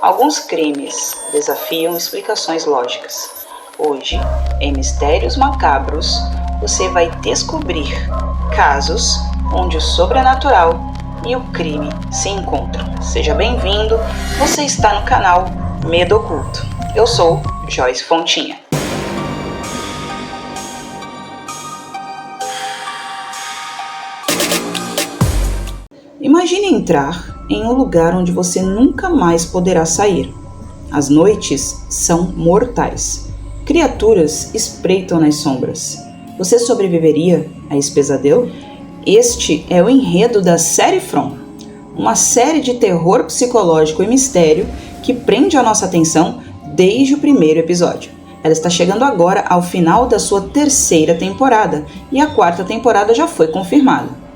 Alguns crimes desafiam explicações lógicas. Hoje, em Mistérios Macabros, você vai descobrir casos onde o sobrenatural e o crime se encontram. Seja bem-vindo, você está no canal Medo Oculto. Eu sou Joyce Fontinha. Imagine entrar em um lugar onde você nunca mais poderá sair. As noites são mortais. Criaturas espreitam nas sombras. Você sobreviveria a esse pesadelo? Este é o enredo da série From, uma série de terror psicológico e mistério que prende a nossa atenção desde o primeiro episódio. Ela está chegando agora ao final da sua terceira temporada e a quarta temporada já foi confirmada.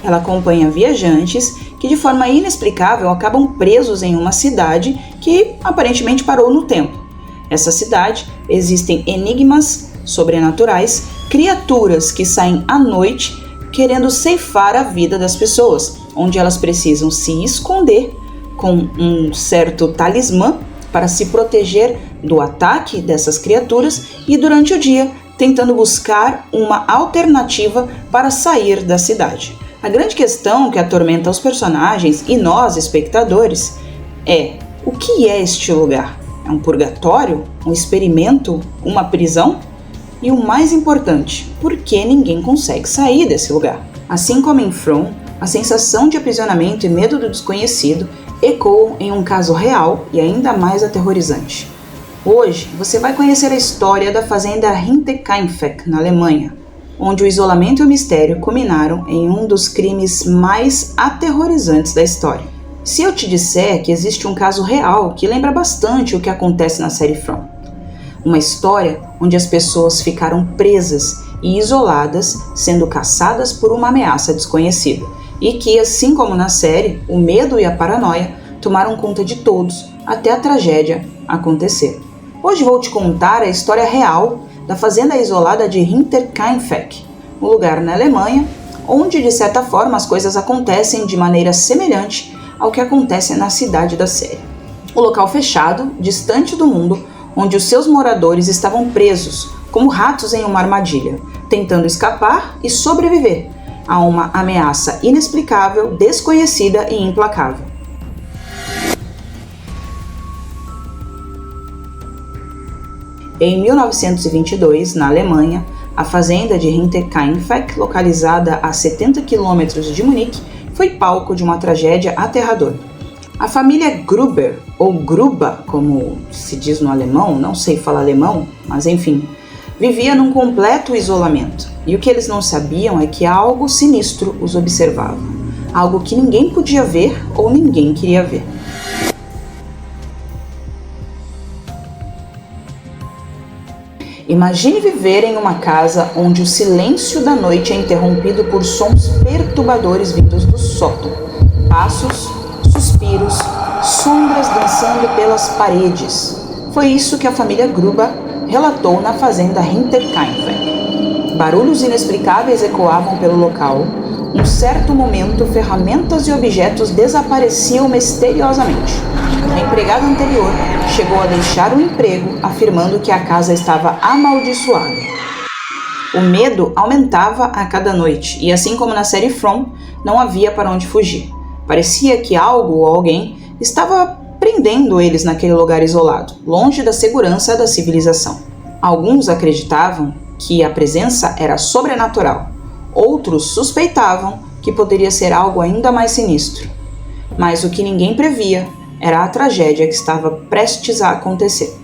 Ela acompanha viajantes que de forma inexplicável acabam presos em uma cidade que aparentemente parou no tempo. Nessa cidade existem enigmas sobrenaturais, criaturas que saem à noite querendo ceifar a vida das pessoas, onde elas precisam se esconder com um certo talismã para se proteger do ataque dessas criaturas e durante o dia tentando buscar uma alternativa para sair da cidade. A grande questão que atormenta os personagens e nós, espectadores, é: o que é este lugar? É um purgatório? Um experimento? Uma prisão? E o mais importante, por que ninguém consegue sair desse lugar? Assim como em From, a sensação de aprisionamento e medo do desconhecido ecoam em um caso real e ainda mais aterrorizante. Hoje, você vai conhecer a história da fazenda Hinterkaifeck, na Alemanha, onde o isolamento e o mistério culminaram em um dos crimes mais aterrorizantes da história. Se eu te disser que existe um caso real que lembra bastante o que acontece na série From, uma história onde as pessoas ficaram presas e isoladas, sendo caçadas por uma ameaça desconhecida, e que, assim como na série, o medo e a paranoia tomaram conta de todos até a tragédia acontecer. Hoje vou te contar a história real da fazenda isolada de Hinterkaifeck, um lugar na Alemanha onde, de certa forma, as coisas acontecem de maneira semelhante ao que acontece na cidade da série. Um local fechado, distante do mundo, onde os seus moradores estavam presos, como ratos em uma armadilha, tentando escapar e sobreviver a uma ameaça inexplicável, desconhecida e implacável. Em 1922, na Alemanha, a fazenda de Hinterkaifeck, localizada a 70 km de Munique, foi palco de uma tragédia aterradora. A família Gruber, ou Gruber, como se diz no alemão, não sei falar alemão, mas enfim, vivia num completo isolamento. E o que eles não sabiam é que algo sinistro os observava. Algo que ninguém podia ver ou ninguém queria ver. Imagine viver em uma casa onde o silêncio da noite é interrompido por sons perturbadores vindos do sótão. Passos, suspiros, sombras dançando pelas paredes. Foi isso que a família Gruber relatou na fazenda Hinterkaifeck. Barulhos inexplicáveis ecoavam pelo local. Um certo momento, ferramentas e objetos desapareciam misteriosamente. A empregada anterior chegou a deixar o emprego, afirmando que a casa estava amaldiçoada. O medo aumentava a cada noite, e assim como na série From, não havia para onde fugir. Parecia que algo ou alguém estava prendendo eles naquele lugar isolado, longe da segurança da civilização. Alguns acreditavam que a presença era sobrenatural. Outros suspeitavam que poderia ser algo ainda mais sinistro. Mas o que ninguém previa era a tragédia que estava prestes a acontecer.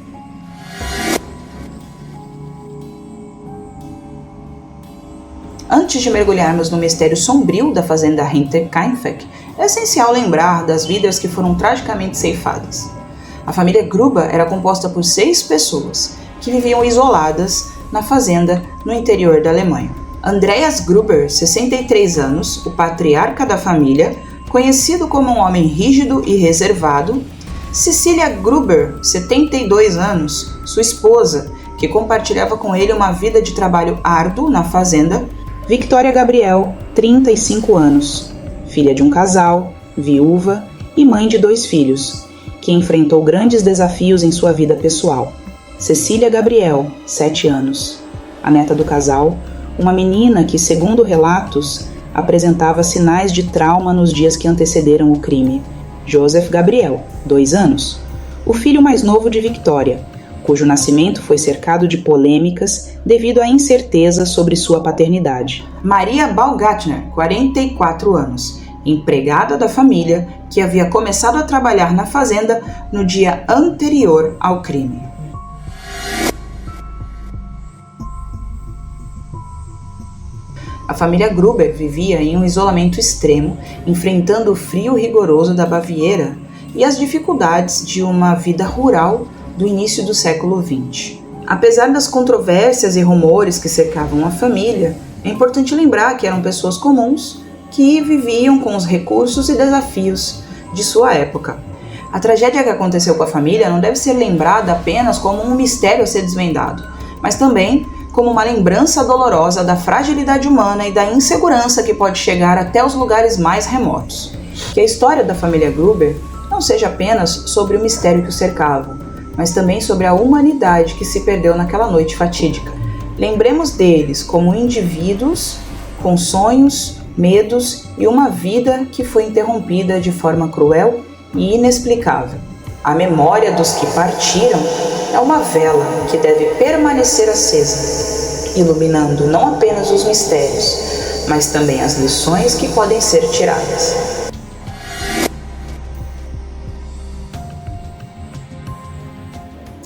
Antes de mergulharmos no mistério sombrio da fazenda Hinterkaifeck, é essencial lembrar das vidas que foram tragicamente ceifadas. A família Gruber era composta por 6 pessoas que viviam isoladas na fazenda no interior da Alemanha. Andreas Gruber, 63 anos, o patriarca da família, conhecido como um homem rígido e reservado. Cecília Gruber, 72 anos, sua esposa, que compartilhava com ele uma vida de trabalho árduo na fazenda. Victoria Gabriel, 35 anos, filha de um casal, viúva e mãe de 2 filhos, que enfrentou grandes desafios em sua vida pessoal. Cecília Gabriel, 7 anos. A neta do casal, uma menina que, segundo relatos, apresentava sinais de trauma nos dias que antecederam o crime. Joseph Gabriel, 2 anos. O filho mais novo de Victoria, cujo nascimento foi cercado de polêmicas devido à incerteza sobre sua paternidade. Maria Baumgartner, 44 anos, empregada da família que havia começado a trabalhar na fazenda no dia anterior ao crime. A família Gruber vivia em um isolamento extremo, enfrentando o frio rigoroso da Baviera e as dificuldades de uma vida rural do início do século XX. Apesar das controvérsias e rumores que cercavam a família, é importante lembrar que eram pessoas comuns que viviam com os recursos e desafios de sua época. A tragédia que aconteceu com a família não deve ser lembrada apenas como um mistério a ser desvendado, mas também como uma lembrança dolorosa da fragilidade humana e da insegurança que pode chegar até os lugares mais remotos. Que a história da família Gruber não seja apenas sobre o mistério que o cercava, mas também sobre a humanidade que se perdeu naquela noite fatídica. Lembremos deles como indivíduos com sonhos, medos e uma vida que foi interrompida de forma cruel e inexplicável. A memória dos que partiram é uma vela que deve permanecer acesa, iluminando não apenas os mistérios, mas também as lições que podem ser tiradas.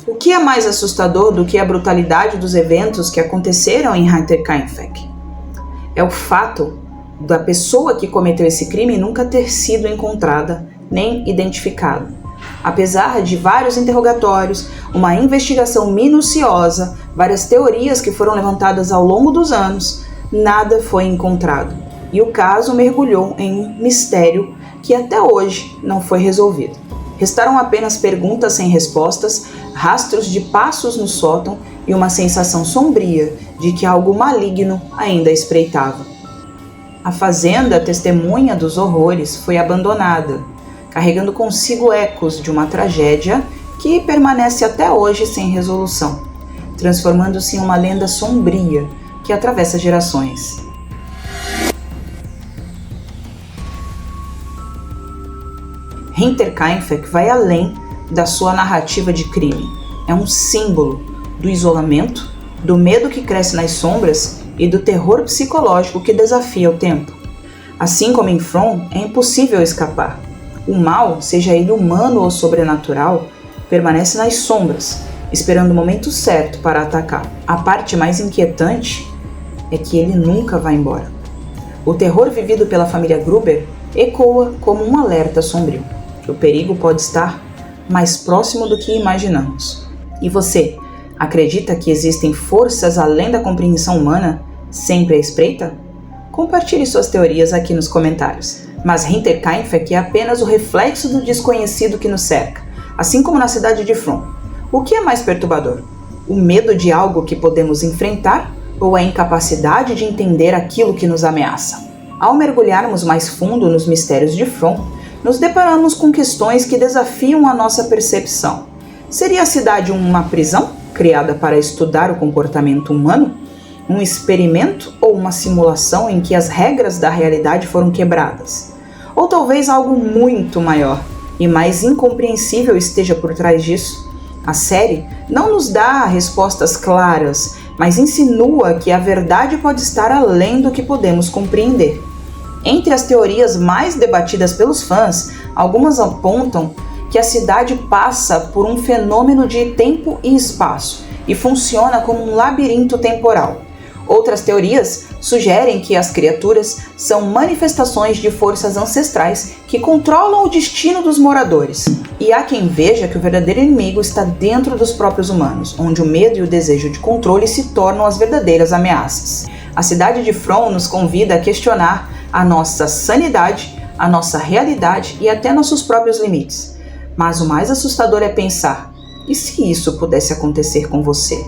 O que é mais assustador do que a brutalidade dos eventos que aconteceram em Hinterkaifeck? É o fato da pessoa que cometeu esse crime nunca ter sido encontrada nem identificada. Apesar de vários interrogatórios, uma investigação minuciosa, várias teorias que foram levantadas ao longo dos anos, nada foi encontrado. E o caso mergulhou em um mistério que até hoje não foi resolvido. Restaram apenas perguntas sem respostas, rastros de passos no sótão e uma sensação sombria de que algo maligno ainda espreitava. A fazenda, testemunha dos horrores, foi abandonada, carregando consigo ecos de uma tragédia que permanece até hoje sem resolução, transformando-se em uma lenda sombria que atravessa gerações. Hinterkaifeck vai além da sua narrativa de crime. É um símbolo do isolamento, do medo que cresce nas sombras e do terror psicológico que desafia o tempo. Assim como em From, é impossível escapar. O mal, seja ele humano ou sobrenatural, permanece nas sombras, esperando o momento certo para atacar. A parte mais inquietante é que ele nunca vai embora. O terror vivido pela família Gruber ecoa como um alerta sombrio. O perigo pode estar mais próximo do que imaginamos. E você, acredita que existem forças além da compreensão humana sempre à espreita? Compartilhe suas teorias aqui nos comentários. Mas Hinterkaifeck é apenas o reflexo do desconhecido que nos cerca, assim como na cidade de From. O que é mais perturbador? O medo de algo que podemos enfrentar ou a incapacidade de entender aquilo que nos ameaça? Ao mergulharmos mais fundo nos mistérios de From, nos deparamos com questões que desafiam a nossa percepção. Seria a cidade uma prisão criada para estudar o comportamento humano? Um experimento ou uma simulação em que as regras da realidade foram quebradas? Ou talvez algo muito maior e mais incompreensível esteja por trás disso? A série não nos dá respostas claras, mas insinua que a verdade pode estar além do que podemos compreender. Entre as teorias mais debatidas pelos fãs, algumas apontam que a cidade passa por um fenômeno de tempo e espaço e funciona como um labirinto temporal. Outras teorias sugerem que as criaturas são manifestações de forças ancestrais que controlam o destino dos moradores. E há quem veja que o verdadeiro inimigo está dentro dos próprios humanos, onde o medo e o desejo de controle se tornam as verdadeiras ameaças. A cidade de From nos convida a questionar a nossa sanidade, a nossa realidade e até nossos próprios limites. Mas o mais assustador é pensar, e se isso pudesse acontecer com você?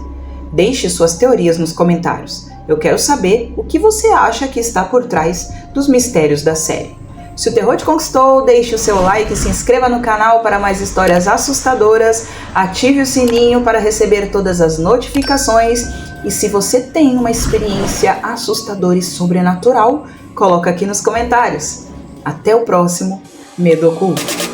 Deixe suas teorias nos comentários. Eu quero saber o que você acha que está por trás dos mistérios da série. Se o terror te conquistou, deixe o seu like, se inscreva no canal para mais histórias assustadoras, ative o sininho para receber todas as notificações e se você tem uma experiência assustadora e sobrenatural, coloca aqui nos comentários. Até o próximo Medo Oculto.